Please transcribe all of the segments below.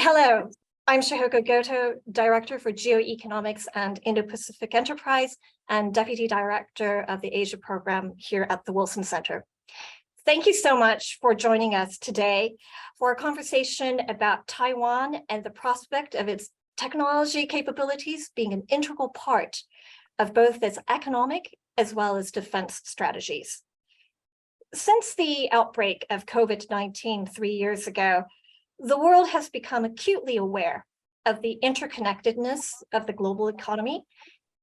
Hello, I'm Shihoko Goto, Director for Geoeconomics and Indo-Pacific Enterprise and Deputy Director of the Asia Program here at the Wilson Center. Thank you so much for joining us today for a conversation about Taiwan and the prospect of its technology capabilities being an integral part of both its economic as well as defense strategies. Since the outbreak of COVID-19 3 years ago, the world has become acutely aware of the interconnectedness of the global economy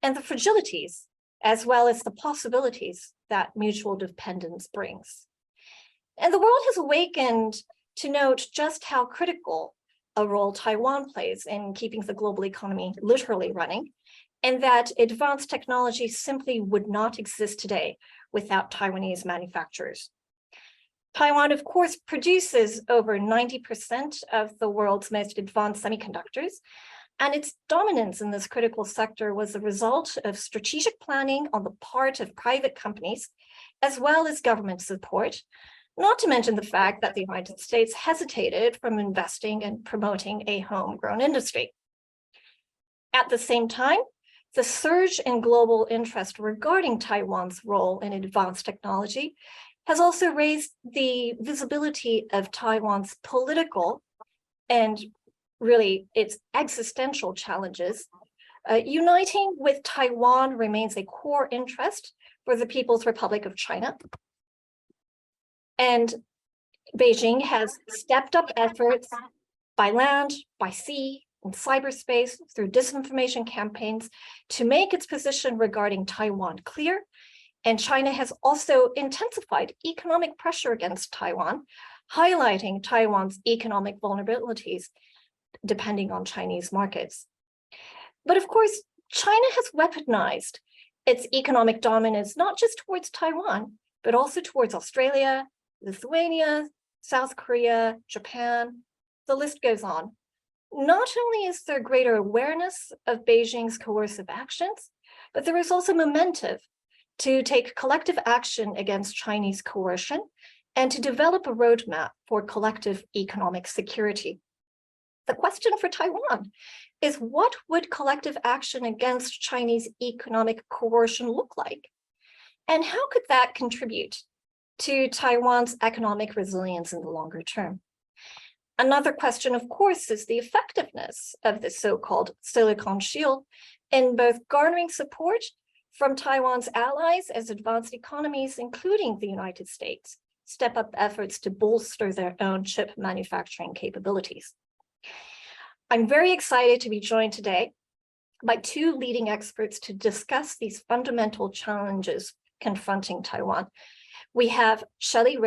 and the fragilities, as well as the possibilities that mutual dependence brings. And the world has awakened to note just how critical a role Taiwan plays in keeping the global economy literally running, and that advanced technology simply would not exist today without Taiwanese manufacturers. Taiwan, of course, produces over 90% of the world's most advanced semiconductors, and its dominance in this critical sector was the result of strategic planning on the part of private companies, as well as government support, not to mention the fact that the United States hesitated from investing and promoting a homegrown industry. At the same time, the surge in global interest regarding Taiwan's role in advanced technology has also raised the visibility of Taiwan's political and really its existential challenges. Uniting with Taiwan remains a core interest for the People's Republic of China. And Beijing has stepped up efforts by land, by sea, in cyberspace, through disinformation campaigns to make its position regarding Taiwan clear. And China has also intensified economic pressure against Taiwan, highlighting Taiwan's economic vulnerabilities depending on Chinese markets. But of course, China has weaponized its economic dominance, not just towards Taiwan, but also towards Australia, Lithuania, South Korea, Japan, the list goes on. Not only is there greater awareness of Beijing's coercive actions, but there is also momentum to take collective action against Chinese coercion and to develop a roadmap for collective economic security. The question for Taiwan is, what would collective action against Chinese economic coercion look like? And how could that contribute to Taiwan's economic resilience in the longer term? Another question, of course, is the effectiveness of the so-called Silicon Shield in both garnering support from Taiwan's allies as advanced economies, including the United States, step up efforts to bolster their own chip manufacturing capabilities. I'm very excited to be joined today by two leading experts to discuss these fundamental challenges confronting Taiwan. We have Shelley,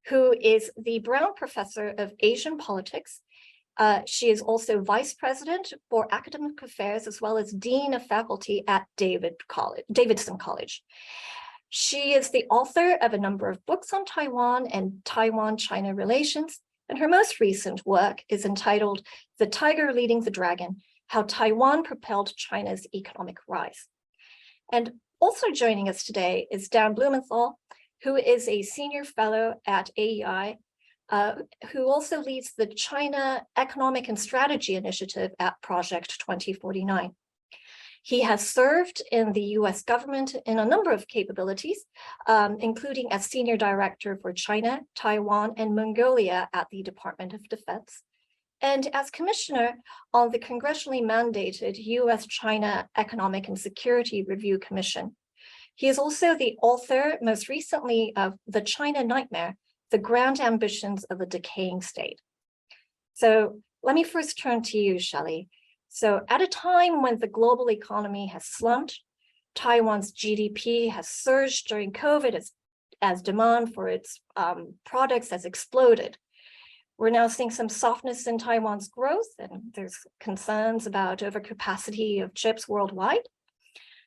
who is the Brown Professor of Asian Politics. She is also Vice President for Academic Affairs, as well as Dean of Faculty at Davidson College. She is the author of a number of books on Taiwan and Taiwan-China relations, and her most recent work is entitled The Tiger Leading the Dragon: How Taiwan Propelled China's Economic Rise. And also joining us today is Dan Blumenthal, who is a senior fellow at AEI, who also leads the China Economic and Strategy Initiative at Project 2049. He has served in the US government in a number of capabilities, including as Senior Director for China, Taiwan, and Mongolia at the Department of Defense, and as Commissioner on the congressionally mandated US-China Economic and Security Review Commission. He is also the author, most recently, of The China Nightmare: The Grand Ambitions of a Decaying State. So let me first turn to you, Shelley. So at a time when the global economy has slumped, Taiwan's GDP has surged during COVID as demand for its products has exploded. We're now seeing some softness in Taiwan's growth, and there's concerns about overcapacity of chips worldwide.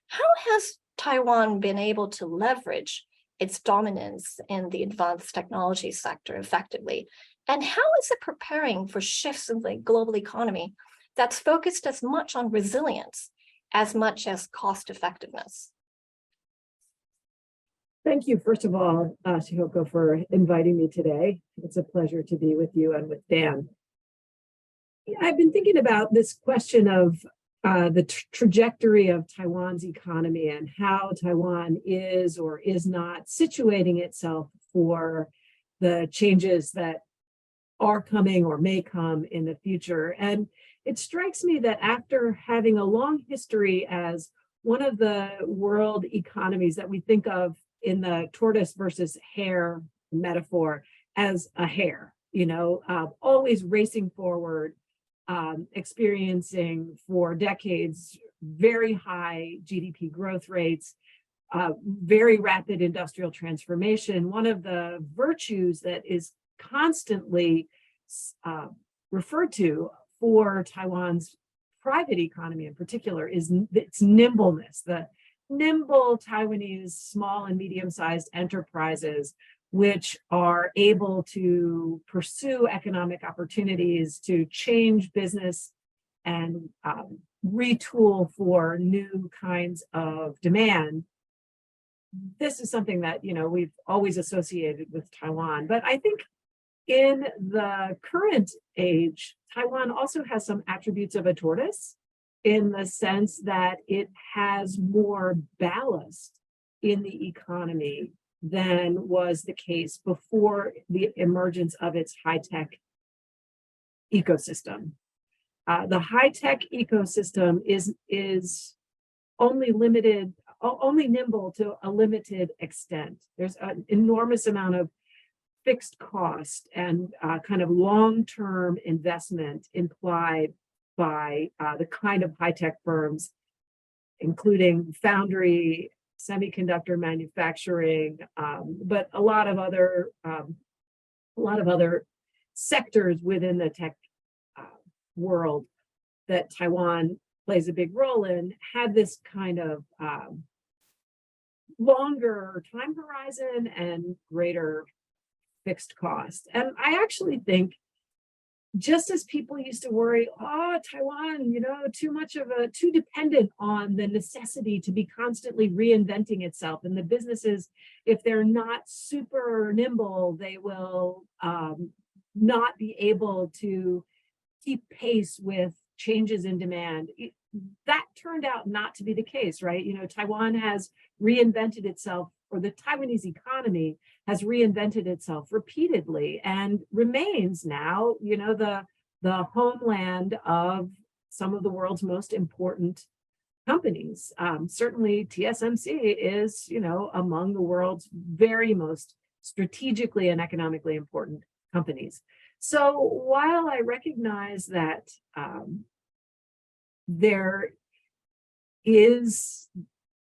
How has Taiwan been able to leverage its dominance in the advanced technology sector effectively? And how is it preparing for shifts in the global economy that's focused as much on resilience as much as cost effectiveness? Thank you, first of all, Shihoko, for inviting me today. It's a pleasure to be with you and with Dan. Yeah, I've been thinking about this question of the trajectory of Taiwan's economy and how Taiwan is or is not situating itself for the changes that are coming or may come in the future. And it strikes me that after having a long history as one of the world economies that we think of in the tortoise versus hare metaphor as a hare, always racing forward, experiencing for decades very high GDP growth rates, very rapid industrial transformation. One of the virtues that is constantly referred to for Taiwan's private economy in particular is its nimbleness. The nimble Taiwanese small and medium-sized enterprises, which are able to pursue economic opportunities, to change business and retool for new kinds of demand. This is something that we've always associated with Taiwan. But I think in the current age, Taiwan also has some attributes of a tortoise in the sense that it has more ballast in the economy than was the case before the emergence of its high-tech ecosystem. The high-tech ecosystem is only nimble to a limited extent. There's an enormous amount of fixed cost and kind of long-term investment implied by the kind of high-tech firms, including foundry, semiconductor manufacturing, but a lot of other sectors within the tech world that Taiwan plays a big role in had this kind of longer time horizon and greater fixed cost. And I actually think, just as people used to worry, Taiwan, too dependent on the necessity to be constantly reinventing itself. And the businesses, if they're not super nimble, they will not be able to keep pace with changes in demand. That turned out not to be the case, right? Taiwan has reinvented itself, or the Taiwanese economy has reinvented itself repeatedly and remains now, the homeland of some of the world's most important companies. Certainly TSMC is, among the world's very most strategically and economically important companies. So while I recognize that there is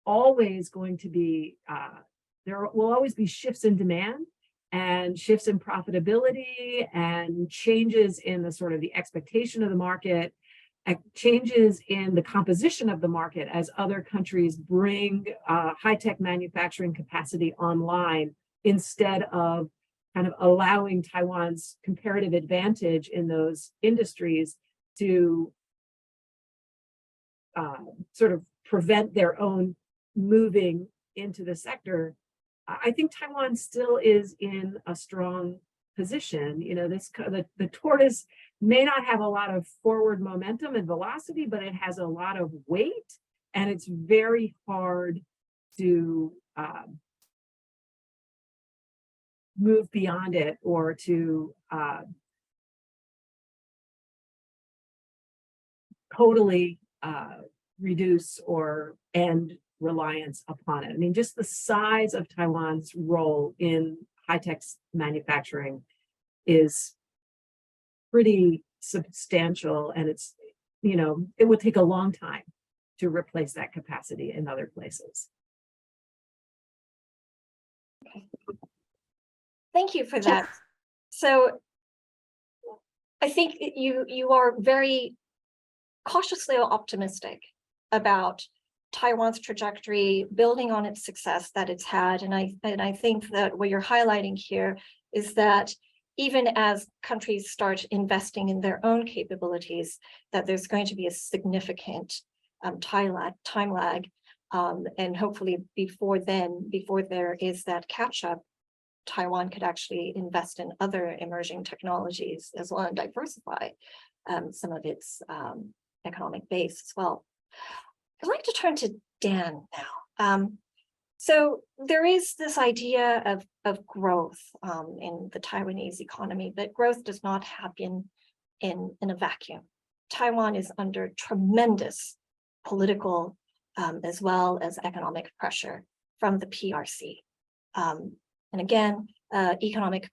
always going to be, there will always be shifts in demand and shifts in profitability and changes in the sort of the expectation of the market, changes in the composition of the market as other countries bring high-tech manufacturing capacity online instead of kind of allowing Taiwan's comparative advantage in those industries to sort of prevent their own moving into the sector. I think Taiwan still is in a strong position. The tortoise may not have a lot of forward momentum and velocity, but it has a lot of weight, and it's very hard to move beyond it or to totally reduce or end reliance upon it. I mean, just the size of Taiwan's role in high-tech manufacturing is pretty substantial, and it's, it would take a long time to replace that capacity in other places. Okay. Thank you for that. So I think you are very cautiously optimistic about Taiwan's trajectory, building on its success that it's had. And I think that what you're highlighting here is that even as countries start investing in their own capabilities, that there's going to be a significant time lag. And hopefully before there is that catch up, Taiwan could actually invest in other emerging technologies as well and diversify some of its economic base as well. I'd like to turn to Dan now. So there is this idea of growth in the Taiwanese economy, but growth does not happen in a vacuum. Taiwan is under tremendous political as well as economic pressure from the PRC. And again, economic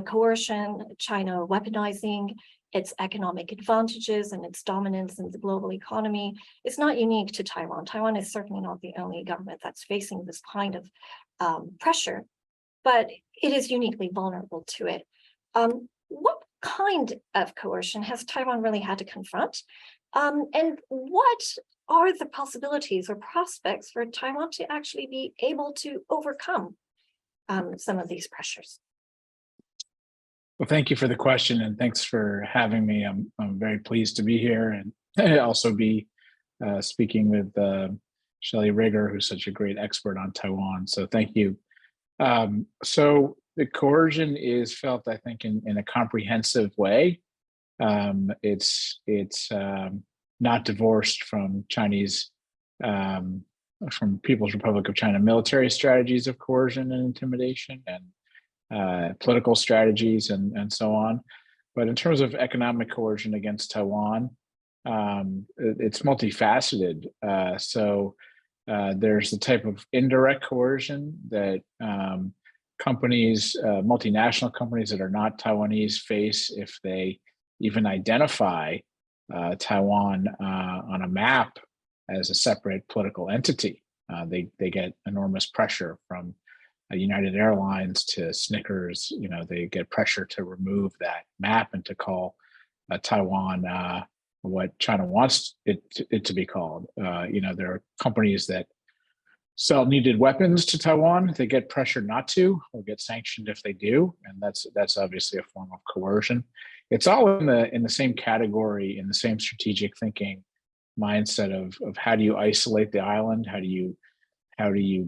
coercion, China weaponizing its economic advantages and its dominance in the global economy is not unique to Taiwan. Taiwan is certainly not the only government that's facing this kind of pressure, but it is uniquely vulnerable to it. What kind of coercion has Taiwan really had to confront? And what are the possibilities or prospects for Taiwan to actually be able to overcome some of these pressures? Well, thank you for the question, and thanks for having me. I'm very pleased to be here and also be speaking with Shelley Rigger, who's such a great expert on Taiwan. So thank you. So the coercion is felt, I think, in a comprehensive way. It's not divorced from Chinese, from People's Republic of China military strategies of coercion and intimidation, and political strategies and so on. But in terms of economic coercion against Taiwan, it's multifaceted. So there's the type of indirect coercion that companies, multinational companies that are not Taiwanese face if they even identify Taiwan on a map as a separate political entity. They get enormous pressure from United Airlines to Snickers. You know, they get pressure to remove that map and to call Taiwan what China wants it to be called. You know, there are companies that sell needed weapons to Taiwan. They get pressure not to, or get sanctioned if they do, and that's obviously a form of coercion. It's all in the same category, in the same strategic thinking mindset of how do you isolate the island? How do you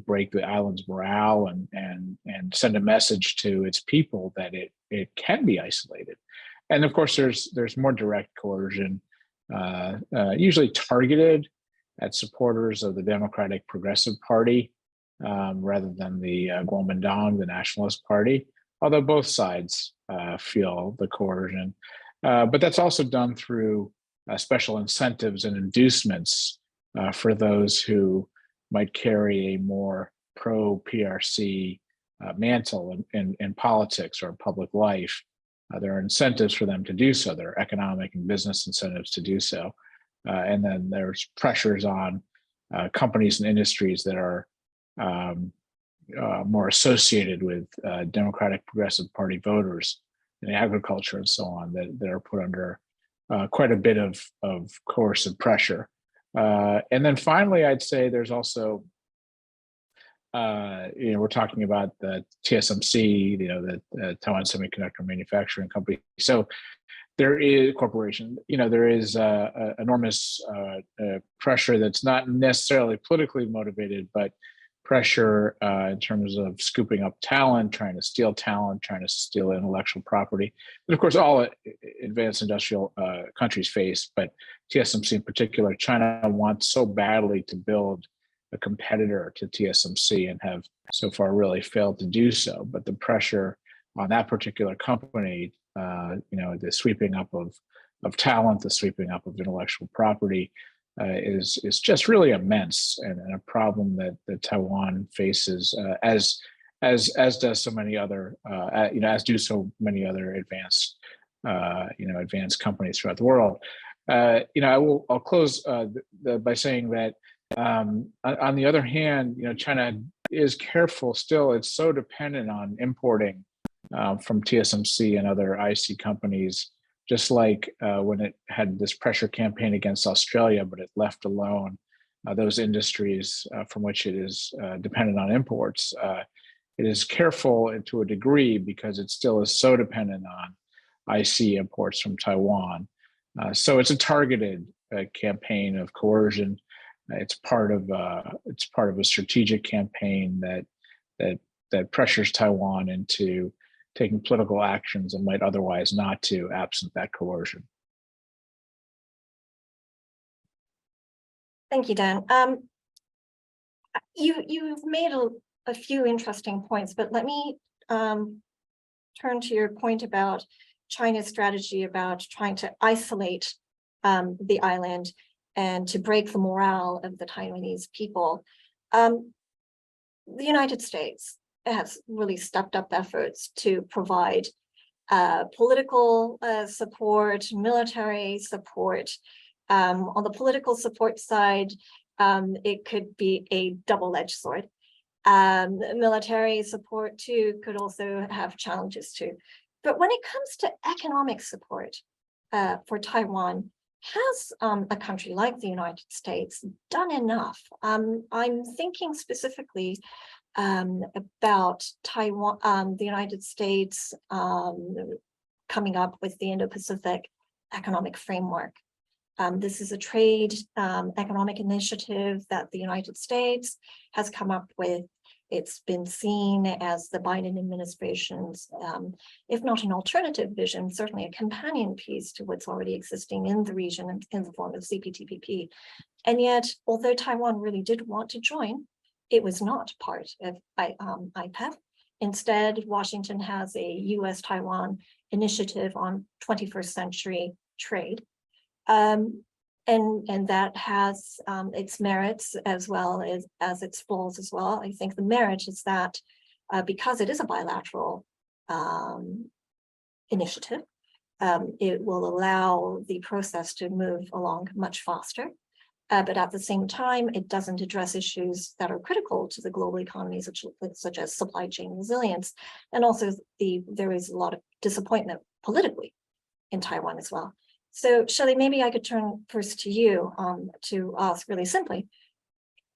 break the island's morale and send a message to its people that it can be isolated? And of course, there's more direct coercion, usually targeted at supporters of the Democratic Progressive Party rather than the Kuomintang, the Nationalist Party, although both sides feel the coercion. But that's also done through special incentives and inducements for those who might carry a more pro-PRC mantle in politics or public life. There are incentives for them to do so. There are economic and business incentives to do so. And then there's pressures on companies and industries that are more associated with Democratic Progressive Party voters in agriculture and so on that are put under quite a bit of coercive pressure. And then finally, I'd say there's also, we're talking about the TSMC, the Taiwan Semiconductor Manufacturing Company. So there is corporation, there is enormous pressure that's not necessarily politically motivated, but pressure in terms of scooping up talent, trying to steal intellectual property. And of course, all advanced industrial countries face, but TSMC in particular, China wants so badly to build a competitor to TSMC and have so far really failed to do so. But the pressure on that particular company, the sweeping up of talent, the sweeping up of intellectual property, is just really immense and a problem that Taiwan faces as does so many other as do so many other advanced companies throughout the world. I'll close by saying that on the other hand, China is careful still. It's so dependent on importing from TSMC and other IC companies, just like when it had this pressure campaign against Australia, but it left alone those industries from which it is dependent on imports. It is careful to a degree because it still is so dependent on IC imports from Taiwan. So it's a targeted campaign of coercion. It's part of a strategic campaign that pressures Taiwan into taking political actions and might otherwise not to, absent that coercion. Thank you, Dan. You've made a few interesting points, but let me turn to your point about China's strategy about trying to isolate the island and to break the morale of the Taiwanese people. The United States has really stepped up efforts to provide political support, military support. On the political support side, it could be a double-edged sword. Military support too could also have challenges too. But when it comes to economic support for Taiwan, has a country like the United States done enough? I'm thinking specifically about Taiwan, the United States coming up with the Indo-Pacific Economic Framework. This is a trade economic initiative that the United States has come up with. It's been seen as the Biden administration's, if not an alternative vision, certainly a companion piece to what's already existing in the region in the form of CPTPP. And yet, although Taiwan really did want to join, it was not part of IPEF. Instead, Washington has a US-Taiwan initiative on 21st century trade. And that has its merits as well as its flaws as well. I think the merit is that because it is a bilateral initiative, it will allow the process to move along much faster. But at the same time, it doesn't address issues that are critical to the global economy, such as supply chain resilience. And also there is a lot of disappointment politically in Taiwan as well. So Shelley, maybe I could turn first to you to ask really simply,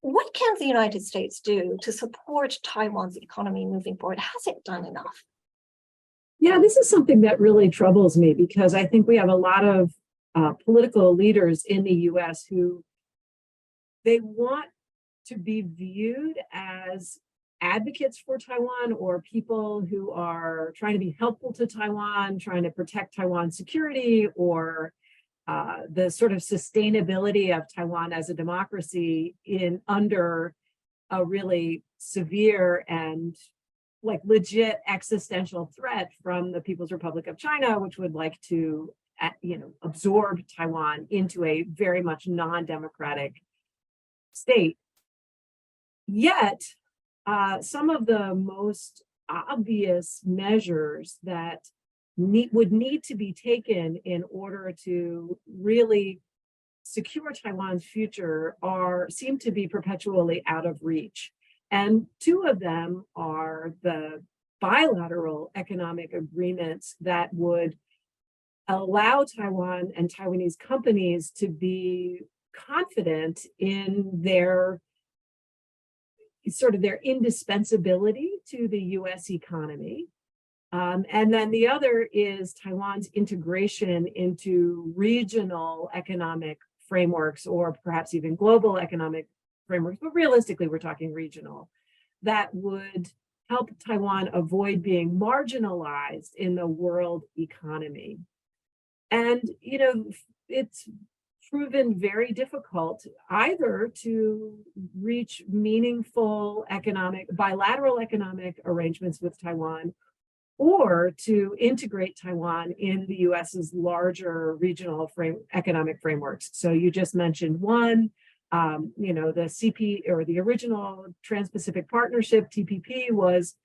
what can the United States do to support Taiwan's economy moving forward? Has it done enough? Yeah, this is something that really troubles me because I think we have a lot of political leaders in the US who they want to be viewed as advocates for Taiwan or people who are trying to be helpful to Taiwan, trying to protect Taiwan's security or the sort of sustainability of Taiwan as a democracy under a really severe and like legit existential threat from the People's Republic of China, which would like to, absorb Taiwan into a very much non-democratic state. Yet, some of the most obvious measures that would need to be taken in order to really secure Taiwan's future seem to be perpetually out of reach. And two of them are the bilateral economic agreements that would allow Taiwan and Taiwanese companies to be confident in their indispensability to the US economy. And then the other is Taiwan's integration into regional economic frameworks or perhaps even global economic frameworks, but realistically, we're talking regional, that would help Taiwan avoid being marginalized in the world economy. And, it's proven very difficult either to reach meaningful bilateral economic arrangements with Taiwan or to integrate Taiwan in the US's larger regional economic frameworks. So you just mentioned one, the CP or the original Trans-Pacific Partnership, TPP, was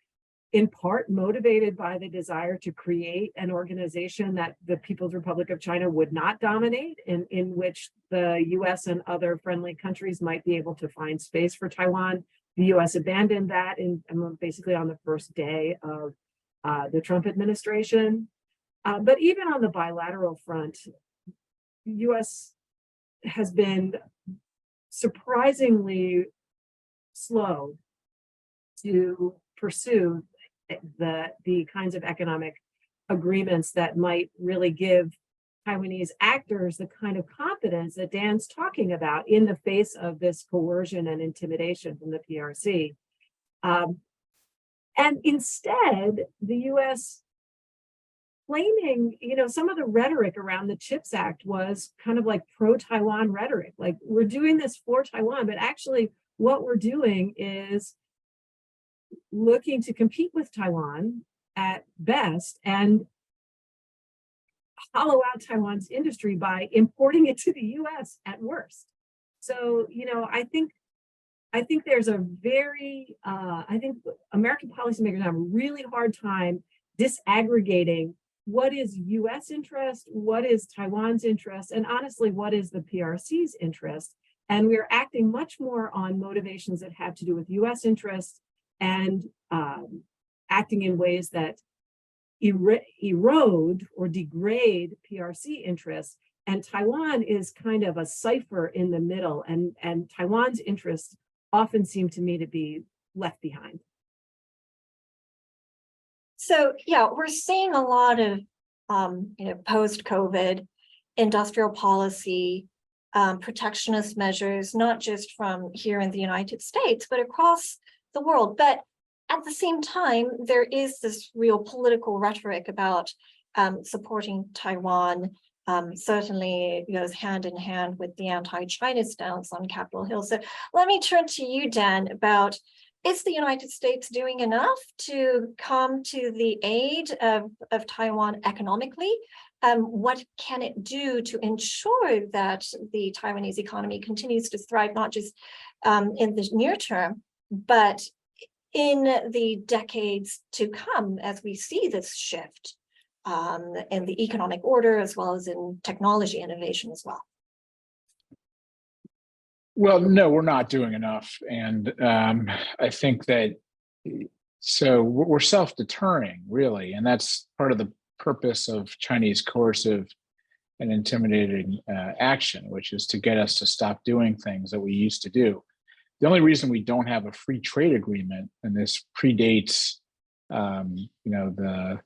in part motivated by the desire to create an organization that the People's Republic of China would not dominate, in which the US and other friendly countries might be able to find space for Taiwan. The US abandoned that basically on the first day of the Trump administration. But even on the bilateral front, the US has been surprisingly slow to pursue the kinds of economic agreements that might really give Taiwanese actors the kind of confidence that Dan's talking about in the face of this coercion and intimidation from the PRC. And instead, the US claiming, some of the rhetoric around the CHIPS Act was kind of like pro-Taiwan rhetoric. Like, we're doing this for Taiwan, but actually what we're doing is looking to compete with Taiwan at best and hollow out Taiwan's industry by importing it to the US at worst. So, I think there's a I think American policymakers have a really hard time disaggregating what is US interest, what is Taiwan's interest, and honestly, what is the PRC's interest. And we're acting much more on motivations that have to do with US interests and acting in ways that erode or degrade PRC interests. And Taiwan is kind of a cipher in the middle, and Taiwan's interests often seem to me to be left behind. So yeah, we're seeing a lot of post-COVID industrial policy, protectionist measures, not just from here in the United States, but across the world. But at the same time, there is this real political rhetoric about supporting Taiwan. Certainly goes hand in hand with the anti-China stance on Capitol Hill. So let me turn to you, Dan, about, is the United States doing enough to come to the aid of Taiwan economically? What can it do to ensure that the Taiwanese economy continues to thrive, not just in the near term, but in the decades to come as we see this shift in the economic order, as well as in technology innovation as well? Well, no, we're not doing enough. And I think that, so we're self-deterring, really. And that's part of the purpose of Chinese coercive and intimidating action, which is to get us to stop doing things that we used to do. The only reason we don't have a free trade agreement, and this predates, the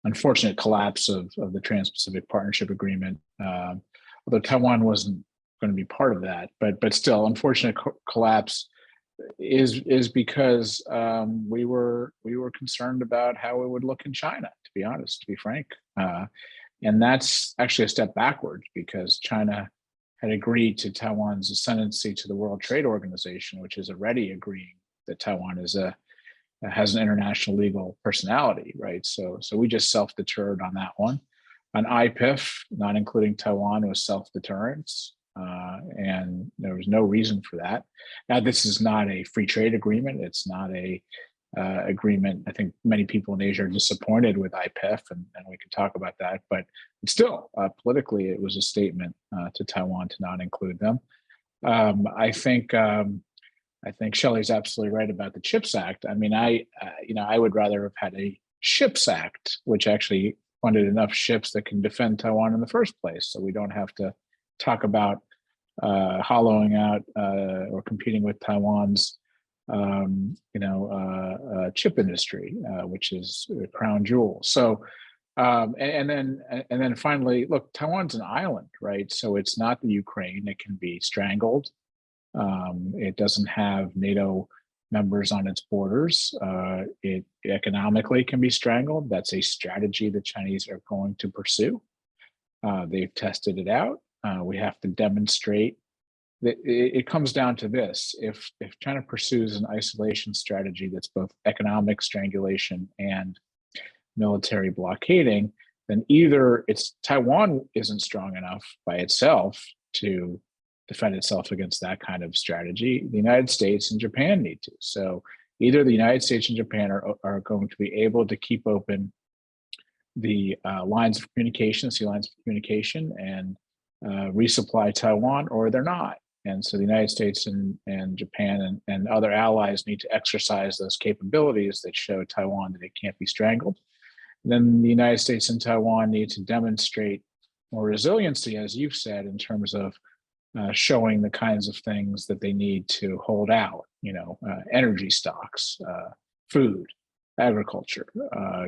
unfortunate collapse of the Trans-Pacific Partnership Agreement, although Taiwan wasn't going to be part of that, but still, unfortunate collapse is because we were concerned about how it would look in China, to be honest, to be frank, and that's actually a step backwards, because China had agreed to Taiwan's ascendancy to the World Trade Organization, which is already agreeing that Taiwan has an international legal personality, right? So we just self-deterred on that one. On IPEF, not including Taiwan, was self-deterrence, and there was no reason for that. Now, this is not a free trade agreement. It's not a agreement. I think many people in Asia are disappointed with IPEF, and we can talk about that. But still, politically, it was a statement to Taiwan to not include them. I think Shelley's absolutely right about the CHIPS Act. I mean, I would rather have had a SHIPS Act, which actually funded enough ships that can defend Taiwan in the first place, so we don't have to talk about hollowing out or competing with Taiwan's chip industry, which is a crown jewel. So, and then finally, look, Taiwan's an island, right? So it's not the Ukraine. It can be strangled. It doesn't have NATO members on its borders. It economically can be strangled. That's a strategy the Chinese are going to pursue. They've tested it out. We have to demonstrate that it comes down to this. If China pursues an isolation strategy that's both economic strangulation and military blockading, then either Taiwan isn't strong enough by itself to defend itself against that kind of strategy. The United States and Japan need to. So either the United States and Japan are going to be able to keep open the lines of communication, sea lines of communication, and resupply Taiwan, or they're not. And so the United States and Japan and other allies need to exercise those capabilities that show Taiwan that it can't be strangled. Then the United States and Taiwan need to demonstrate more resiliency, as you've said, in terms of showing the kinds of things that they need to hold out, energy stocks, food, agriculture,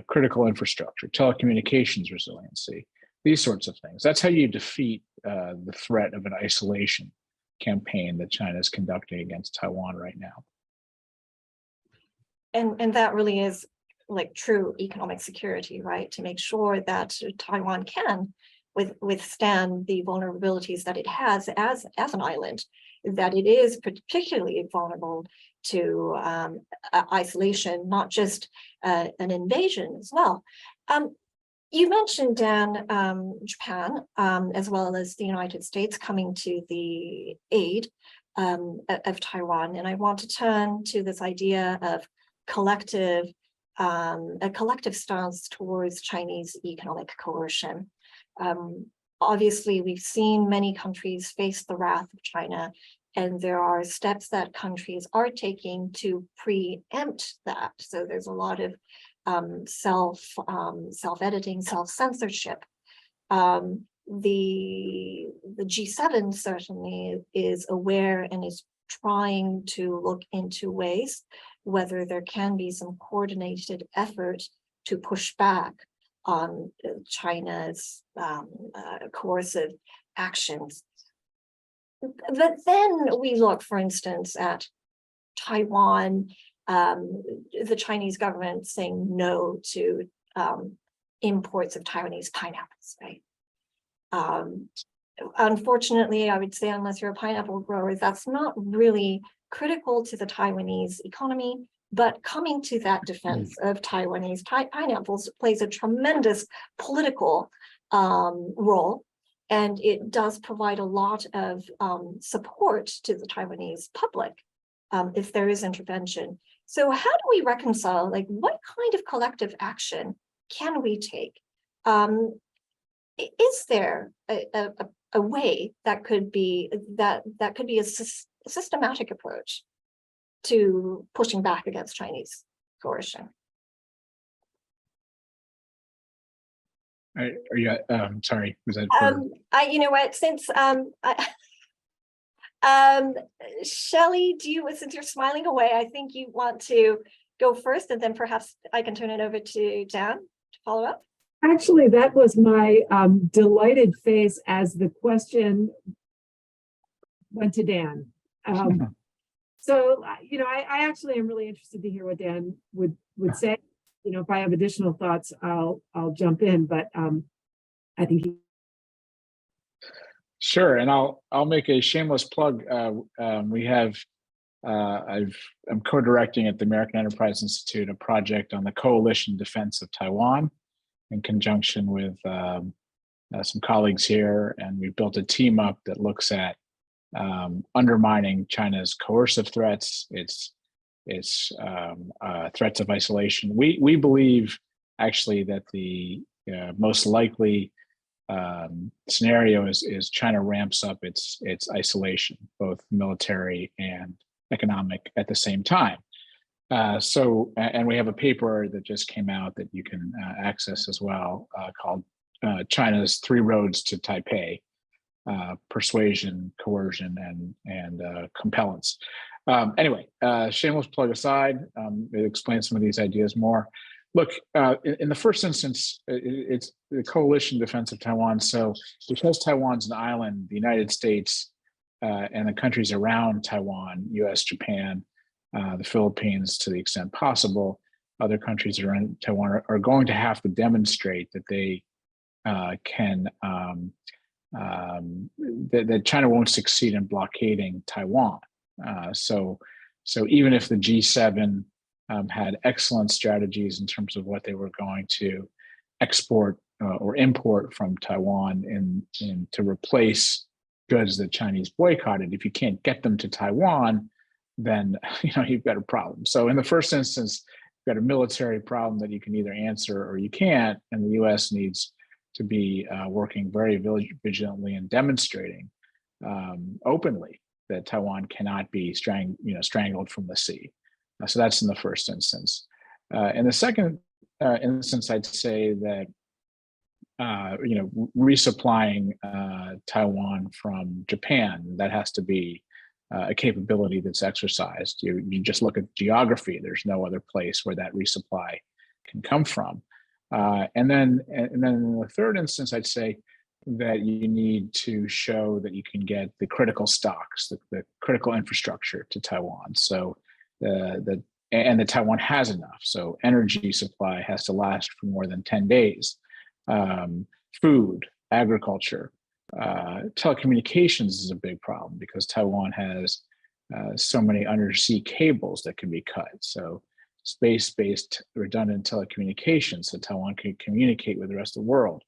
critical infrastructure, telecommunications resiliency, these sorts of things. That's how you defeat the threat of an isolation campaign that China is conducting against Taiwan right now. And that really is like true economic security, right? To make sure that Taiwan can withstand the vulnerabilities that it has as an island, that it is particularly vulnerable to isolation, not just an invasion as well. You mentioned, Dan, Japan, as well as the United States coming to the aid of Taiwan. And I want to turn to this idea of a collective stance towards Chinese economic coercion. Obviously, we've seen many countries face the wrath of China, and there are steps that countries are taking to preempt that. So there's a lot of self-editing, self-censorship. The G7 certainly is aware and is trying to look into ways whether there can be some coordinated effort to push back on China's coercive actions. But then we look, for instance, at Taiwan, the Chinese government saying no to imports of Taiwanese pineapples, right? Unfortunately, I would say, unless you're a pineapple grower, that's not really critical to the Taiwanese economy, but coming to that defense of Taiwanese pineapples plays a tremendous political role, and it does provide a lot of support to the Taiwanese public if there is intervention. So how do we reconcile, like, what kind of collective action can we take? Is there a way that could be a systematic approach to pushing back against Chinese coercion? Are you? Sorry, was that? You know what? Since Shelley, since you're smiling away, I think you want to go first, and then perhaps I can turn it over to Dan to follow up. Actually, that was my delighted face as the question went to Dan. So, I actually am really interested to hear what Dan would say. If I have additional thoughts, I'll jump in. But I think Sure, and I'll make a shameless plug. We have I'm co-directing at the American Enterprise Institute a project on the coalition defense of Taiwan in conjunction with some colleagues here, and we've built a team up that looks at undermining China's coercive threats, its threats of isolation. We believe actually that the most likely scenario is China ramps up its isolation, both military and economic, at the same time. And we have a paper that just came out that you can access as well, called China's 3 Roads to Taipei: persuasion, coercion, and compellence. Anyway, shameless plug aside, it explains some of these ideas more. Look, in the first instance, it's the coalition defense of Taiwan. So because Taiwan's an island, the United States and the countries around Taiwan, US, Japan, the Philippines, to the extent possible, other countries around Taiwan are going to have to demonstrate that they can, that China won't succeed in blockading Taiwan. So even if the G7 had excellent strategies in terms of what they were going to export or import from Taiwan in to replace goods that Chinese boycotted, if you can't get them to Taiwan, then you've got a problem. So in the first instance, you've got a military problem that you can either answer or you can't, and the U.S. needs to be working very vigilantly and demonstrating openly that Taiwan cannot be strangled from the sea. So that's in the first instance. In the second instance, I'd say that resupplying Taiwan from Japan, that has to be a capability that's exercised. You just look at geography. There's no other place where that resupply can come from. And then in the third instance, I'd say that you need to show that you can get the critical stocks, the critical infrastructure to Taiwan. So the and that Taiwan has enough. So energy supply has to last for more than 10 days. Food, agriculture, telecommunications is a big problem because Taiwan has so many undersea cables that can be cut. So space-based redundant telecommunications so Taiwan can communicate with the rest of the world.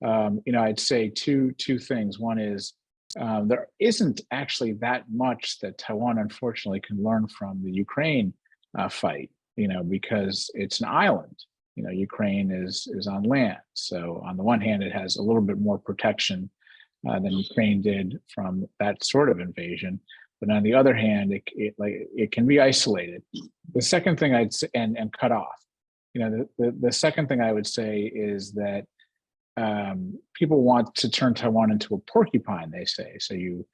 I'd say two things. One is there isn't actually that much that Taiwan, unfortunately, can learn from the Ukraine fight, because it's an island. Ukraine is on land. So on the one hand, it has a little bit more protection than Ukraine did from that sort of invasion. But on the other hand, it can be isolated. The second thing I'd say, and cut off. The second thing I would say is that people want to turn Taiwan into a porcupine, they say. So you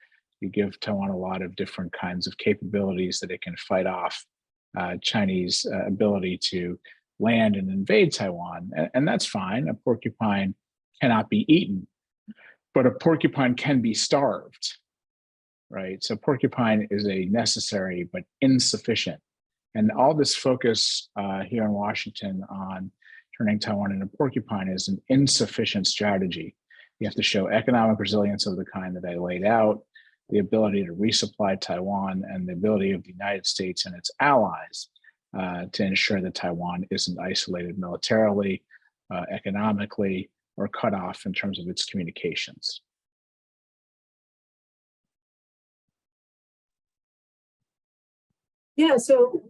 give Taiwan a lot of different kinds of capabilities that it can fight off Chinese ability to land and invade Taiwan. And that's fine. A porcupine cannot be eaten, but a porcupine can be starved, right? So porcupine is a necessary but insufficient. And all this focus here in Washington on turning Taiwan into porcupine is an insufficient strategy. You have to show economic resilience of the kind that I laid out, the ability to resupply Taiwan, and the ability of the United States and its allies to ensure that Taiwan isn't isolated militarily, economically, or cut off in terms of its communications. Yeah, so,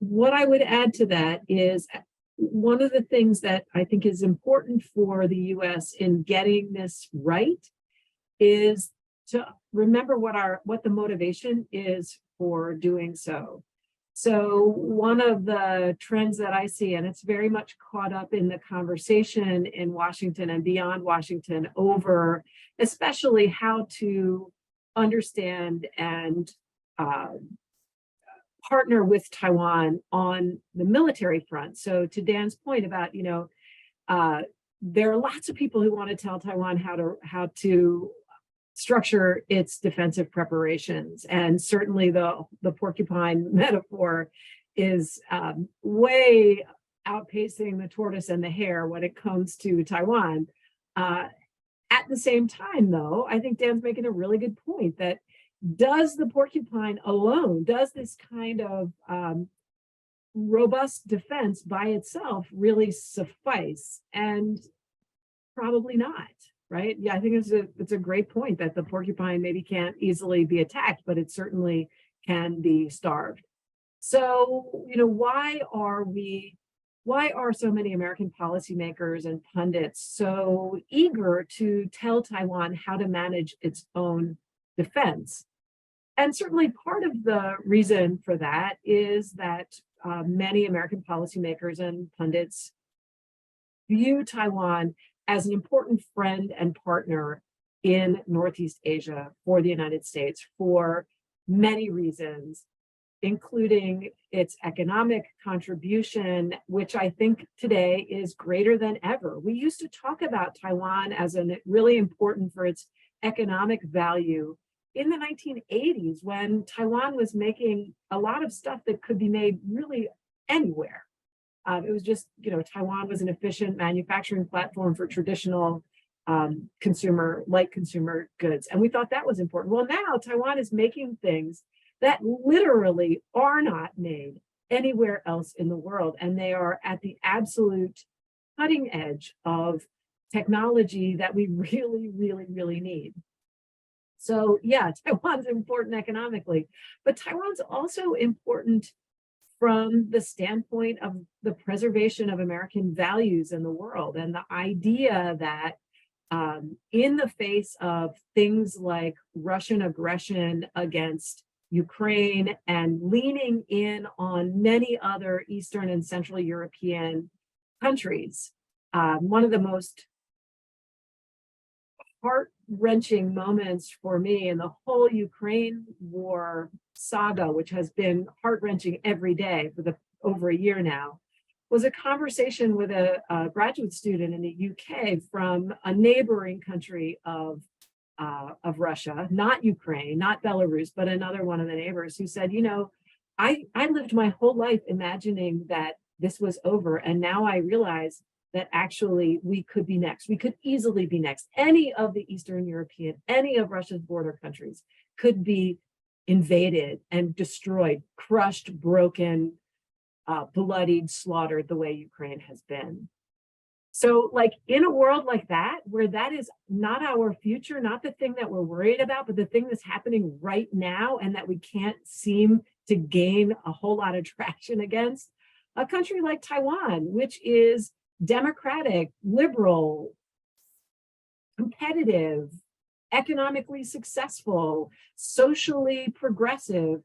what I would add to that is one of the things that I think is important for the US in getting this right is to remember what the motivation is for doing so. So one of the trends that I see, and it's very much caught up in the conversation in Washington and beyond Washington over especially how to understand and partner with Taiwan on the military front. So to Dan's point about, there are lots of people who want to tell Taiwan how to structure its defensive preparations. And certainly the porcupine metaphor is way outpacing the tortoise and the hare when it comes to Taiwan. At the same time, though, I think Dan's making a really good point that does the porcupine alone, does this kind of robust defense by itself really suffice? And probably not, right? Yeah, I think it's a great point that the porcupine maybe can't easily be attacked, but it certainly can be starved. So, why are so many American policymakers and pundits so eager to tell Taiwan how to manage its own defense? And certainly part of the reason for that is that many American policymakers and pundits view Taiwan as an important friend and partner in Northeast Asia for the United States for many reasons, including its economic contribution, which I think today is greater than ever. We used to talk about Taiwan as really important for its economic value in the 1980s, when Taiwan was making a lot of stuff that could be made really anywhere. It was just, Taiwan was an efficient manufacturing platform for traditional light consumer goods. And we thought that was important. Well, now Taiwan is making things that literally are not made anywhere else in the world. And they are at the absolute cutting edge of technology that we really, really, really need. So yeah, Taiwan's important economically, but Taiwan's also important from the standpoint of the preservation of American values in the world, and the idea that in the face of things like Russian aggression against Ukraine and leaning in on many other Eastern and Central European countries, one of the most heart-wrenching moments for me in the whole Ukraine war saga, which has been heart-wrenching every day for over a year now, was a conversation with a graduate student in the UK from a neighboring country of Russia, not Ukraine, not Belarus, but another one of the neighbors, who said, I lived my whole life imagining that this was over. And now I realize that actually we could be next. We could easily be next. Any of the Eastern European, any of Russia's border countries could be invaded and destroyed, crushed, broken, bloodied, slaughtered the way Ukraine has been. So like in a world like that, where that is not our future, not the thing that we're worried about, but the thing that's happening right now and that we can't seem to gain a whole lot of traction against, a country like Taiwan, which is democratic, liberal, competitive, economically successful, socially progressive,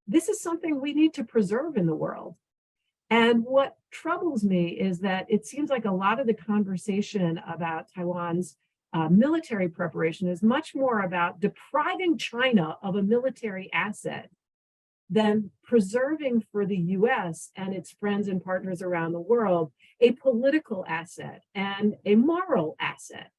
this is something we need to preserve in the world. And what troubles me is that it seems like a lot of the conversation about Taiwan's military preparation is much more about depriving China of a military asset than preserving for the US and its friends and partners around the world a political asset and a moral asset.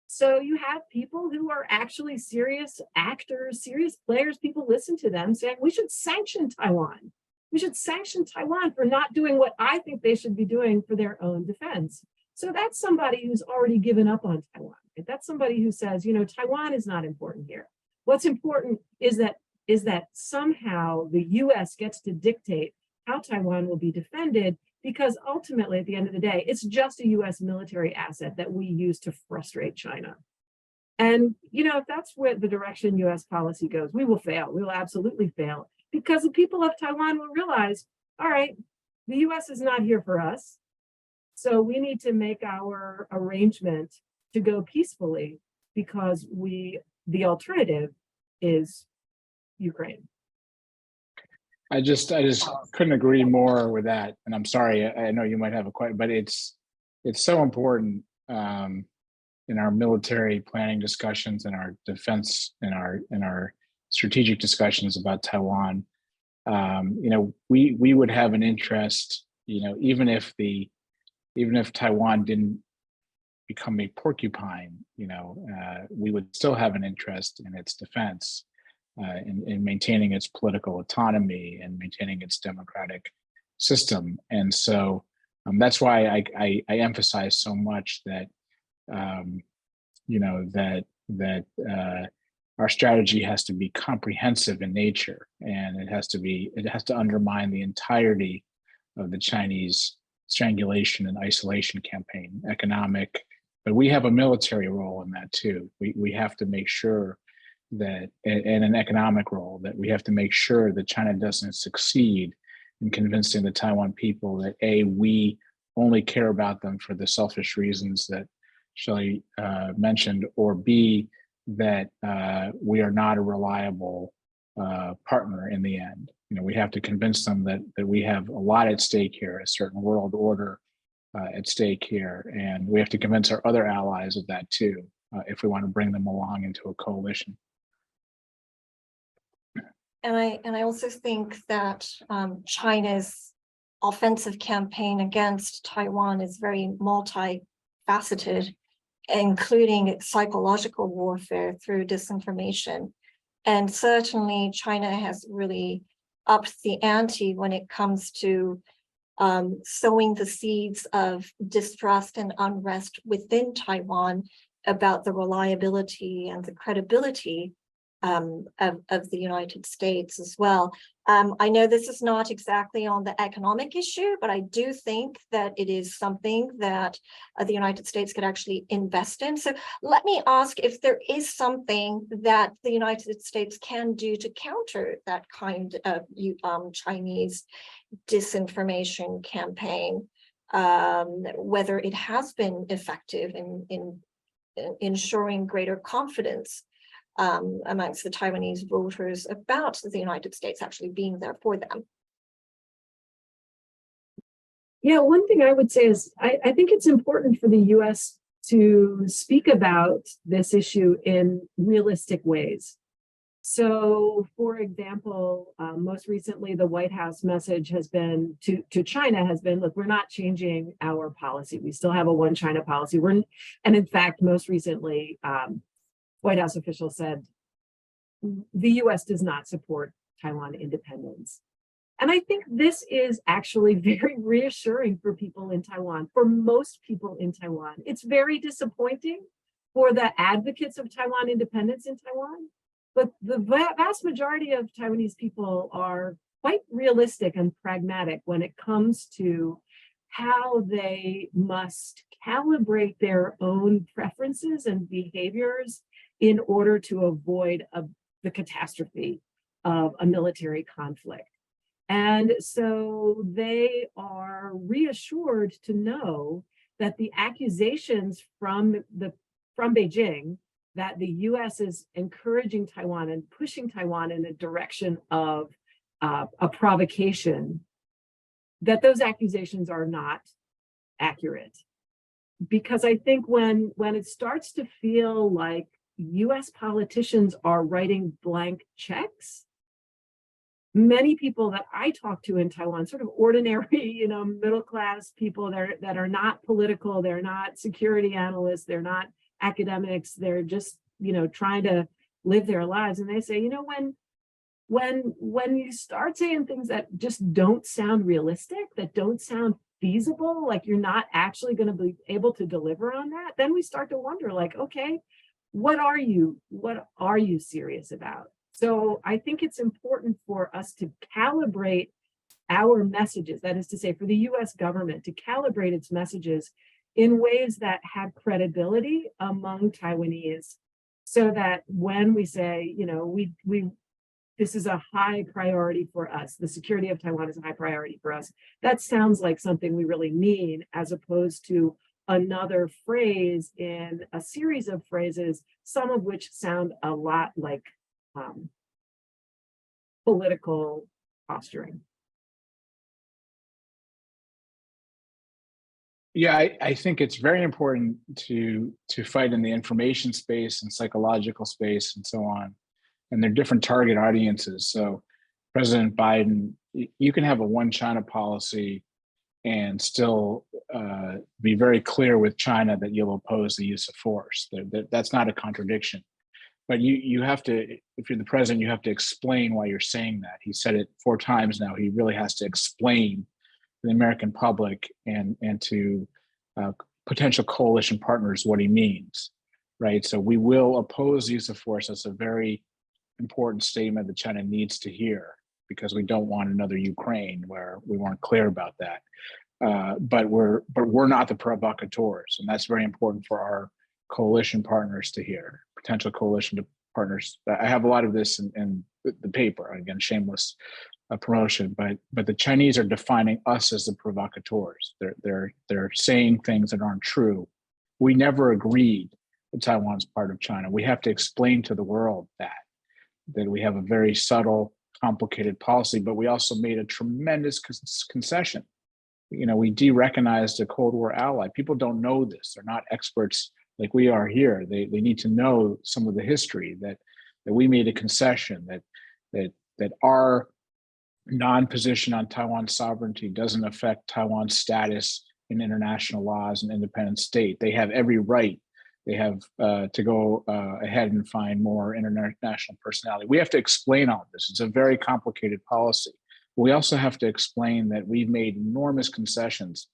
So you have people who are actually serious actors, serious players, people listen to them saying, we should sanction Taiwan. We should sanction Taiwan for not doing what I think they should be doing for their own defense. So that's somebody who's already given up on Taiwan. That's somebody who says, you know, Taiwan is not important here. What's important is that somehow the US gets to dictate how Taiwan will be defended, because ultimately, at the end of the day, it's just a US military asset that we use to frustrate China. And, you know, if that's where the direction US policy goes, we will fail. We will absolutely fail, because the people of Taiwan will realize, all right, the US is not here for us. So we need to make our arrangement to go peacefully, because the alternative is Ukraine. I just couldn't agree more with that. And I'm sorry, I know you might have a question, but it's so important in our military planning discussions, in our defense, in our strategic discussions about Taiwan. You know, we would have an interest, you know, even if Taiwan didn't become a porcupine, you know, we would still have an interest in its defense, in maintaining its political autonomy and maintaining its democratic system. And so that's why I emphasize so much that, you know, that our strategy has to be comprehensive in nature, and it has to undermine the entirety of the Chinese strangulation and isolation campaign, economic, but we have a military role in that too. We have to make sure that, and an economic role, that we have to make sure that China doesn't succeed in convincing the Taiwan people that A, we only care about them for the selfish reasons that Shelley mentioned, or B, that we are not a reliable partner in the end. You know, we have to convince them that we have a lot at stake here, a certain world order at stake here, and we have to convince our other allies of that too, if we want to bring them along into a coalition. And I also think that China's offensive campaign against Taiwan is very multifaceted, including psychological warfare through disinformation. And certainly China has really upped the ante when it comes to sowing the seeds of distrust and unrest within Taiwan about the reliability and the credibility of the United States as well. I know this is not exactly on the economic issue, but I do think that it is something that the United States could actually invest in. So let me ask if there is something that the United States can do to counter that kind of Chinese disinformation campaign, whether it has been effective in ensuring greater confidence amongst the Taiwanese voters about the United States actually being there for them. Yeah, one thing I would say is I think it's important for the US to speak about this issue in realistic ways. So, for example, most recently, the White House message has been to China has been, look, we're not changing our policy. We still have a one China policy. And in fact, most recently, White House officials said the US does not support Taiwan independence. And I think this is actually very reassuring for people in Taiwan, for most people in Taiwan. It's very disappointing for the advocates of Taiwan independence in Taiwan, but the vast majority of Taiwanese people are quite realistic and pragmatic when it comes to how they must calibrate their own preferences and behaviors in order to avoid the catastrophe of a military conflict. And so they are reassured to know that the accusations from Beijing that the US is encouraging Taiwan and pushing Taiwan in a direction of a provocation, that those accusations are not accurate. Because I think when it starts to feel like US politicians are writing blank checks, many people that I talk to in Taiwan, sort of ordinary, middle class people that are not political, they're not security analysts, they're not academics, they're just, trying to live their lives. And they say, when you start saying things that just don't sound realistic, that don't sound feasible, like you're not actually going to be able to deliver on that, then we start to wonder, like, okay, what are you serious about? So I think it's important for us to calibrate our messages, that is to say, for the US government to calibrate its messages in ways that have credibility among Taiwanese, so that when we say, this is a high priority for us, the security of Taiwan is a high priority for us, that sounds like something we really mean, as opposed to another phrase in a series of phrases, some of which sound a lot like political posturing. Yeah, I think it's very important to fight in the information space and psychological space and so on. And they're different target audiences. So President Biden, you can have a one China policy and still be very clear with China that you'll oppose the use of force. That's not a contradiction. But you have to, if you're the president, you have to explain why you're saying that. He said it 4 times now. He really has to explain to the American public and to potential coalition partners what he means, right? So we will oppose the use of force. That's a very important statement that China needs to hear, because we don't want another Ukraine where we weren't clear about that. But we're not the provocateurs, and that's very important for our coalition partners to hear, potential coalition partners. I have a lot of this in the paper. Again, shameless promotion, but the Chinese are defining us as the provocateurs. They're saying things that aren't true. We never agreed that Taiwan's part of China. We have to explain to the world that we have a very subtle, complicated policy, but we also made a tremendous concession. We de-recognized a Cold War ally. People don't know this. They're not experts like we are here. They need to know some of the history, that we made a concession, that our non-position on Taiwan's sovereignty doesn't affect Taiwan's status in international laws and independent state. They have every right. They have to go ahead and find more international personality. We have to explain all of this. It's a very complicated policy. We also have to explain that we've made enormous concessions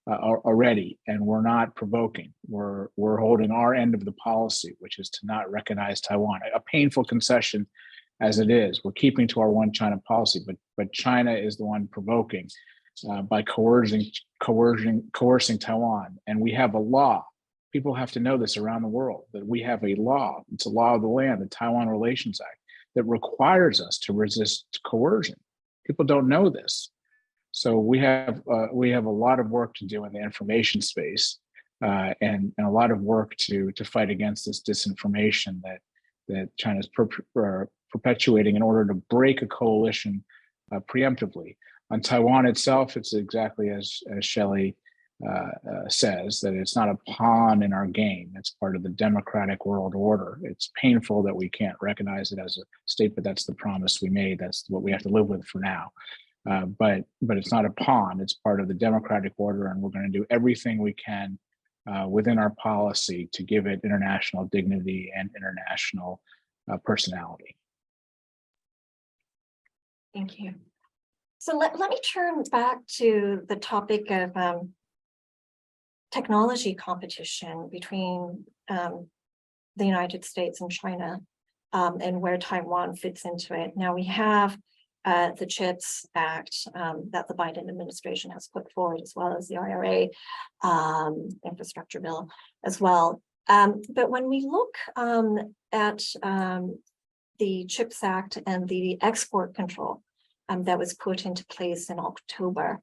already, and we're not provoking. We're holding our end of the policy, which is to not recognize Taiwan. A painful concession as it is. We're keeping to our one China policy, but China is the one provoking by coercing Taiwan. And we have a law. People have to know this around the world, that we have a law. It's a law of the land, the Taiwan Relations Act, that requires us to resist coercion. People don't know this. So we have a lot of work to do in the information space, and a lot of work to fight against this disinformation that China's perpetuating in order to break a coalition preemptively. On Taiwan itself, it's exactly as Shelley says, that it's not a pawn in our game. It's part of the democratic world order. It's painful that we can't recognize it as a state, but that's the promise we made. That's what we have to live with for now. But it's not a pawn. It's part of the democratic order, and we're going to do everything we can within our policy to give it international dignity and international personality. Thank you. So let me turn back to the topic of technology competition between the United States and China, and where Taiwan fits into it. Now we have the CHIPS Act that the Biden administration has put forward, as well as the IRA infrastructure bill as well. But when we look at the CHIPS Act and the export control that was put into place in October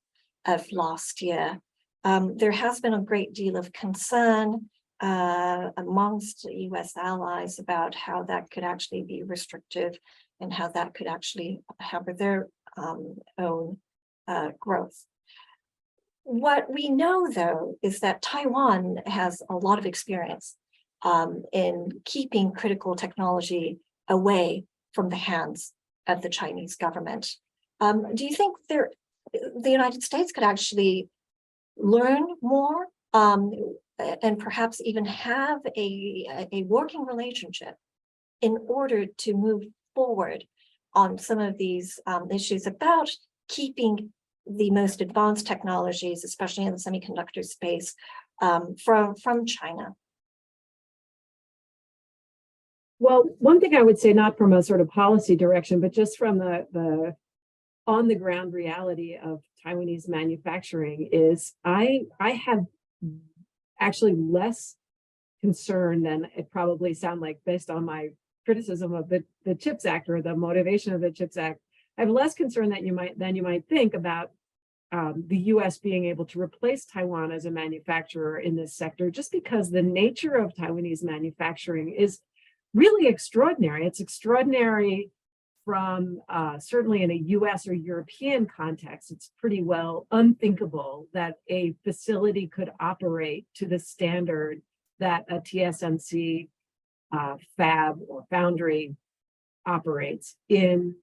of last year, there has been a great deal of concern amongst US allies about how that could actually be restrictive and how that could actually hamper their own growth. What we know, though, is that Taiwan has a lot of experience in keeping critical technology away from the hands of the Chinese government. Do you think the United States could actually learn more and perhaps even have a working relationship in order to move forward on some of these issues about keeping the most advanced technologies, especially in the semiconductor space, from China? Well, one thing I would say, not from a sort of policy direction, but just from the on the ground reality of Taiwanese manufacturing, is I have actually less concern than it probably sound like based on my criticism of the CHIPS Act or the motivation of the CHIPS Act. I have less concern than you might think about the US being able to replace Taiwan as a manufacturer in this sector, just because the nature of Taiwanese manufacturing is really extraordinary. It's extraordinary from certainly in a US or European context. It's pretty well unthinkable that a facility could operate to the standard that a TSMC fab or foundry operates in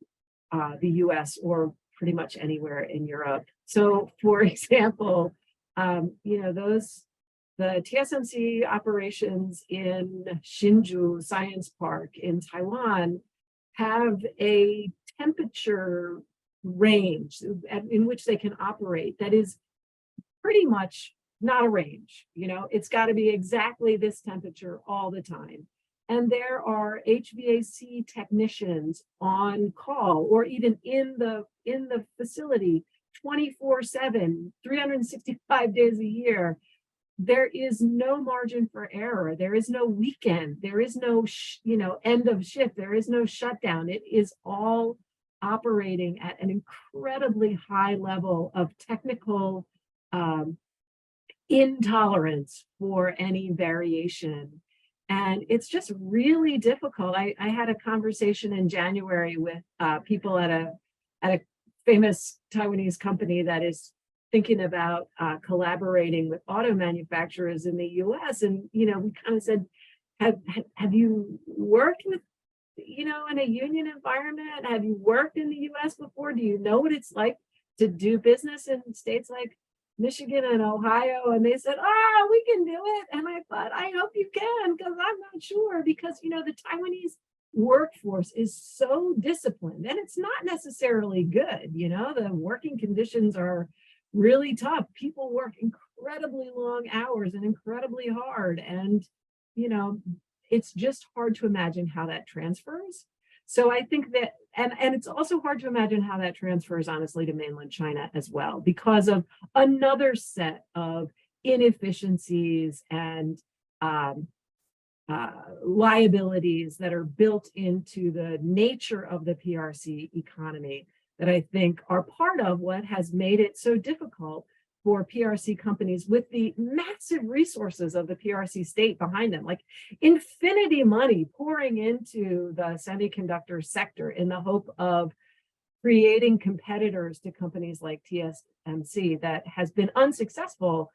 the US or pretty much anywhere in Europe. So, for example, the TSMC operations in Hsinchu Science Park in Taiwan have a temperature range in which they can operate that is pretty much not a range. It's got to be exactly this temperature all the time. And there are HVAC technicians on call, or even in the facility 24/7, 365 days a year. There is no margin for error. There is no weekend. There is no, end of shift. There is no shutdown. It is all operating at an incredibly high level of technical intolerance for any variation. And it's just really difficult. I had a conversation in January with people at a famous Taiwanese company that is thinking about collaborating with auto manufacturers in the US. And, we kind of said, have you worked with, in a union environment? Have you worked in the US before? Do you know what it's like to do business in states like Michigan and Ohio? And they said, we can do it. And I thought, I hope you can, because I'm not sure, because, the Taiwanese workforce is so disciplined, and it's not necessarily good. The working conditions are really tough. People work incredibly long hours and incredibly hard. And, it's just hard to imagine how that transfers. So I think that, and it's also hard to imagine how that transfers, honestly, to mainland China as well, because of another set of inefficiencies and liabilities that are built into the nature of the PRC economy that I think are part of what has made it so difficult for PRC companies with the massive resources of the PRC state behind them, like infinity money pouring into the semiconductor sector in the hope of creating competitors to companies like TSMC, that has been unsuccessful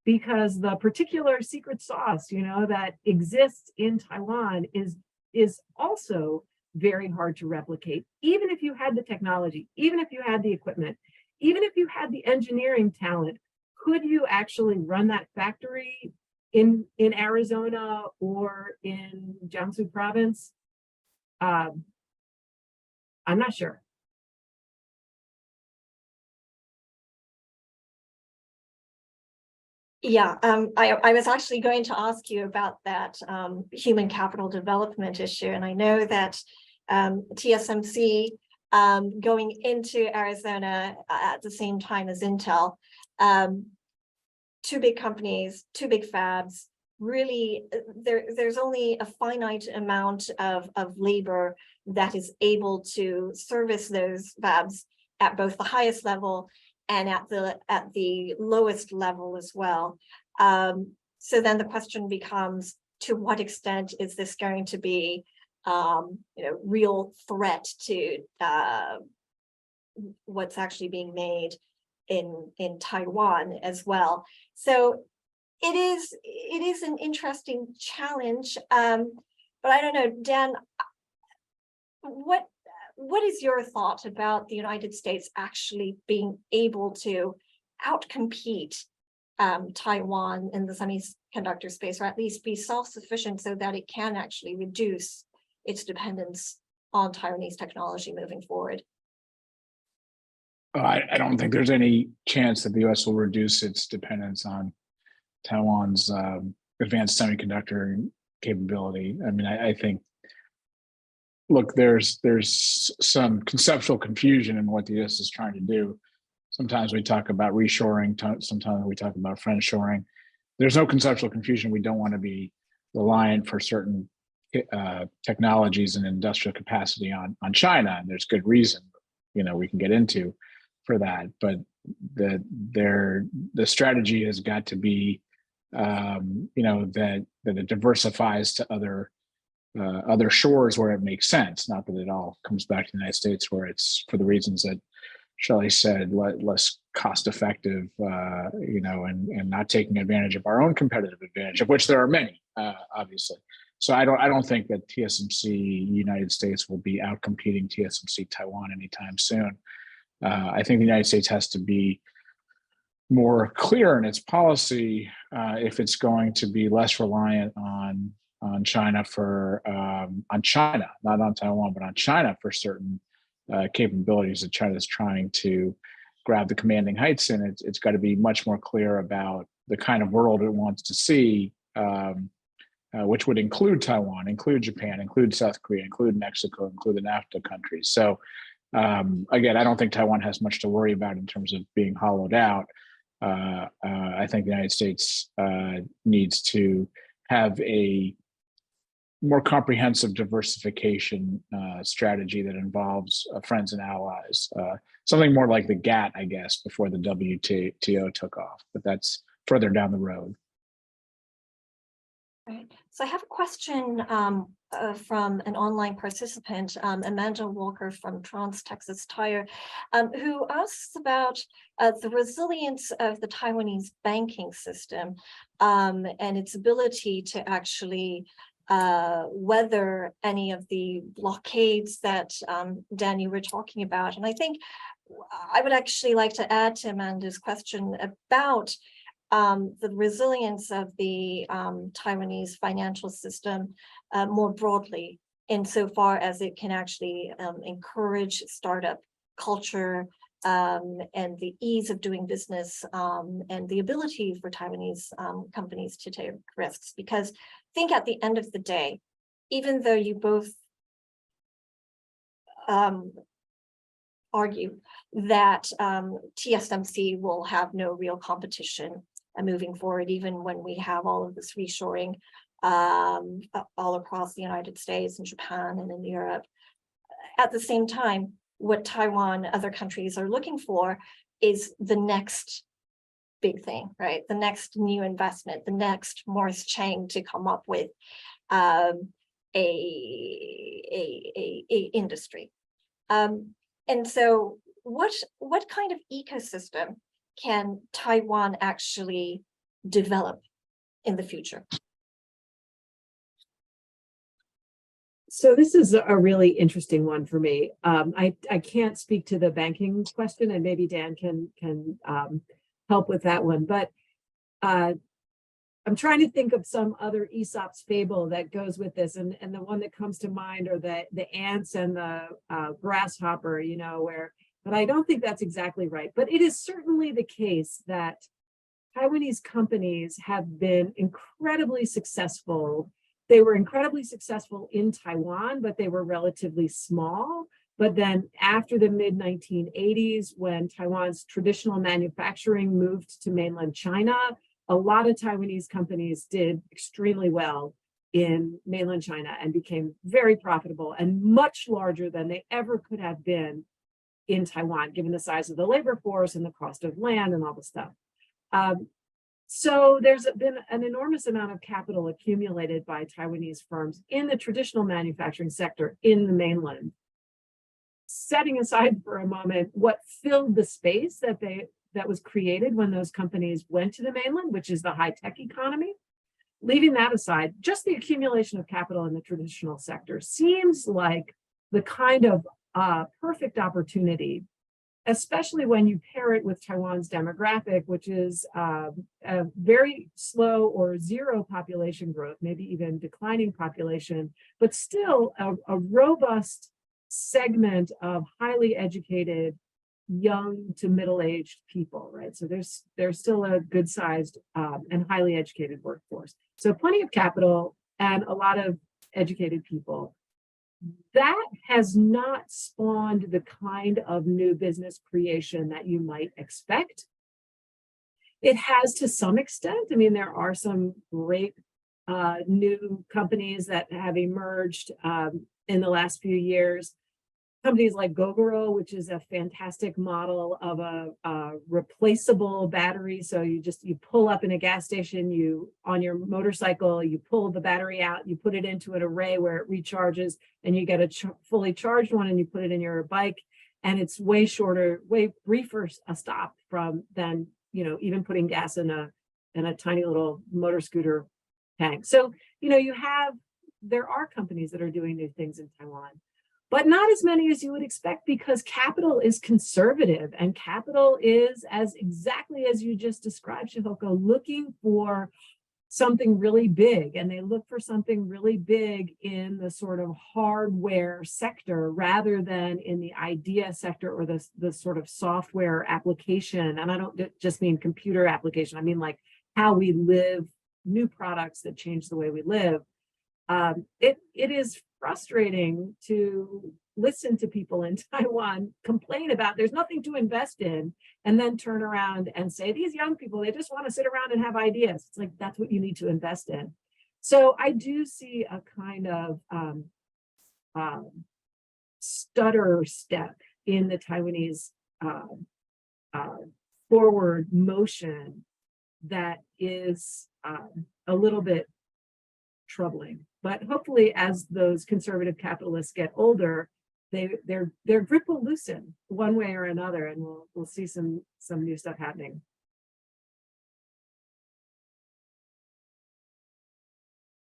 because the particular secret sauce, that exists in Taiwan is also very hard to replicate. Even if you had the technology, even if you had the equipment, even if you had the engineering talent, could you actually run that factory in Arizona or in Jiangsu province? I'm not sure. Yeah, I was actually going to ask you about that human capital development issue, and I know that TSMC going into Arizona at the same time as Intel, two big companies, two big fabs. Really, there's only a finite amount of labor that is able to service those fabs at both the highest level and at the lowest level as well. So then the question becomes, to what extent is this going to be real threat to what's actually being made in Taiwan as well? So it is an interesting challenge, but I don't know, Dan, what is your thought about the United States actually being able to outcompete Taiwan in the semiconductor space, or at least be self-sufficient so that it can actually reduce its dependence on Taiwanese technology moving forward? I don't think there's any chance that the U.S. will reduce its dependence on Taiwan's advanced semiconductor capability. I mean, I think, look, there's some conceptual confusion in what the U.S. is trying to do. Sometimes we talk about reshoring, sometimes we talk about friendshoring. There's no conceptual confusion. We don't want to be reliant for certain technologies and industrial capacity on China, and there's good reason, we can get into for that. But the strategy has got to be, that it diversifies to other shores where it makes sense. Not that it all comes back to the United States, where it's, for the reasons that Shelley said, less cost effective, and not taking advantage of our own competitive advantage, of which there are many, obviously. So I don't think that TSMC United States will be out competing TSMC Taiwan anytime soon. I think the United States has to be more clear in its policy if it's going to be less reliant on China on China, not on Taiwan, but on China for certain capabilities that China is trying to grab the commanding heights in. It's got to be much more clear about the kind of world it wants to see, which would include Taiwan, include Japan, include South Korea, include Mexico, include the NAFTA countries. So again, I don't think Taiwan has much to worry about in terms of being hollowed out. I think the United States needs to have a more comprehensive diversification strategy that involves friends and allies, something more like the GATT, I guess, before the WTO took off, but that's further down the road. Right. So I have a question from an online participant, Amanda Walker from Trans Texas Tire, who asks about the resilience of the Taiwanese banking system and its ability to actually weather any of the blockades that Dan, you were talking about. And I think I would actually like to add to Amanda's question about the resilience of the Taiwanese financial system more broadly, insofar as it can actually encourage startup culture and the ease of doing business and the ability for Taiwanese companies to take risks. Because I think at the end of the day, even though you both argue that TSMC will have no real competition moving forward, even when we have all of this reshoring all across the United States and Japan and in Europe. At the same time, what Taiwan, other countries are looking for is the next big thing, right? The next new investment, the next Morris Chang to come up with a industry. And so what kind of ecosystem can Taiwan actually develop in the future? So this is a really interesting one for me. I can't speak to the banking question, and maybe Dan can help with that one. But I'm trying to think of some other Aesop's fable that goes with this, and the one that comes to mind are the ants and the grasshopper, but I don't think that's exactly right. But it is certainly the case that Taiwanese companies have been incredibly successful. They were incredibly successful in Taiwan, but they were relatively small. But then after the mid-1980s, when Taiwan's traditional manufacturing moved to mainland China, a lot of Taiwanese companies did extremely well in mainland China and became very profitable and much larger than they ever could have been in Taiwan, given the size of the labor force and the cost of land and all the stuff. So there's been an enormous amount of capital accumulated by Taiwanese firms in the traditional manufacturing sector in the mainland. Setting aside for a moment what filled the space that was created when those companies went to the mainland, which is the high-tech economy, leaving that aside, just the accumulation of capital in the traditional sector seems like the kind of perfect opportunity, especially when you pair it with Taiwan's demographic, which is a very slow or zero population growth, maybe even declining population, but still a robust segment of highly educated, young to middle-aged people, right? So there's still a good-sized and highly educated workforce. So plenty of capital and a lot of educated people. That has not spawned the kind of new business creation that you might expect. It has to some extent. I mean, there are some great new companies that have emerged in the last few years. Companies like Gogoro, which is a fantastic model of a replaceable battery. So you pull up in a gas station, on your motorcycle, you pull the battery out, you put it into an array where it recharges, and you get a fully charged one, and you put it in your bike, and it's way shorter, way briefer a stop than even putting gas in a tiny little motor scooter tank. So there are companies that are doing new things in Taiwan, but not as many as you would expect, because capital is conservative, and capital is, as exactly as you just described, Shihoko, looking for something really big, and they look for something really big in the sort of hardware sector rather than in the idea sector or the sort of software application. And I don't just mean computer application, I mean like how we live, new products that change the way we live. It is frustrating to listen to people in Taiwan complain about there's nothing to invest in, and then turn around and say, these young people, they just want to sit around and have ideas. It's like, that's what you need to invest in. So I do see a kind of stutter step in the Taiwanese forward motion that is a little bit troubling. But hopefully, as those conservative capitalists get older, their grip will loosen one way or another, and we'll see some new stuff happening.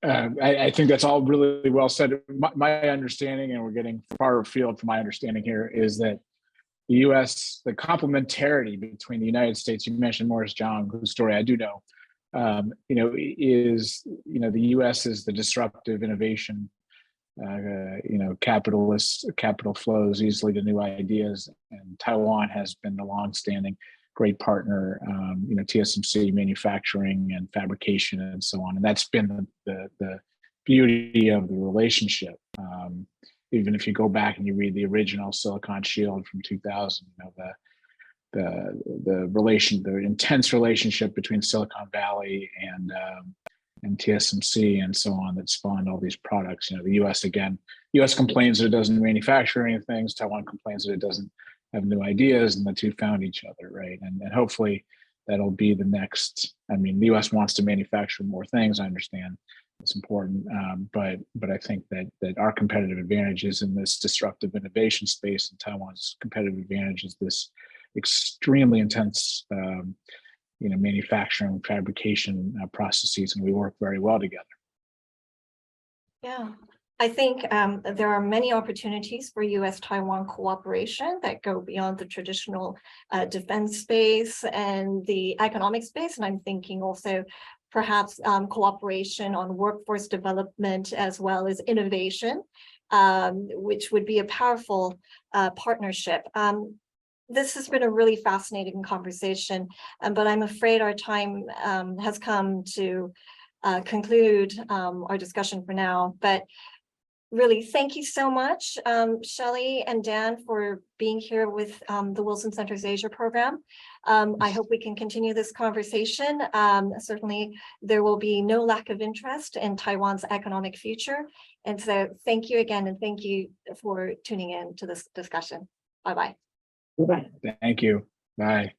I think that's all really well said. My understanding, and we're getting far afield from my understanding here, is that the U.S., the complementarity between the United States, you mentioned Morris Chang, whose story I do know, is the U.S. is the disruptive innovation, capital flows easily to new ideas, and Taiwan has been the longstanding great partner, TSMC manufacturing and fabrication and so on, and that's been the beauty of the relationship. Even if you go back and you read the original Silicon Shield from 2000, the intense relationship between Silicon Valley and TSMC and so on that spawned all these products. The U.S. complains that it doesn't manufacture any things. Taiwan complains that it doesn't have new ideas, and the two found each other, right? And hopefully that'll be the next. I mean, the U.S. wants to manufacture more things. I understand it's important, but I think that our competitive advantage is in this disruptive innovation space, and Taiwan's competitive advantage is this extremely intense manufacturing fabrication processes, and we work very well together. Yeah, I think there are many opportunities for U.S.-Taiwan cooperation that go beyond the traditional defense space and the economic space, and I'm thinking also perhaps cooperation on workforce development as well as innovation, which would be a powerful partnership. this has been a really fascinating conversation, but I'm afraid our time has come to conclude our discussion for now. But really, thank you so much, Shelley and Dan, for being here with the Wilson Center's Asia program. I hope we can continue this conversation. Certainly, there will be no lack of interest in Taiwan's economic future. And so thank you again, and thank you for tuning in to this discussion. Bye-bye. Bye-bye. Thank you. Bye.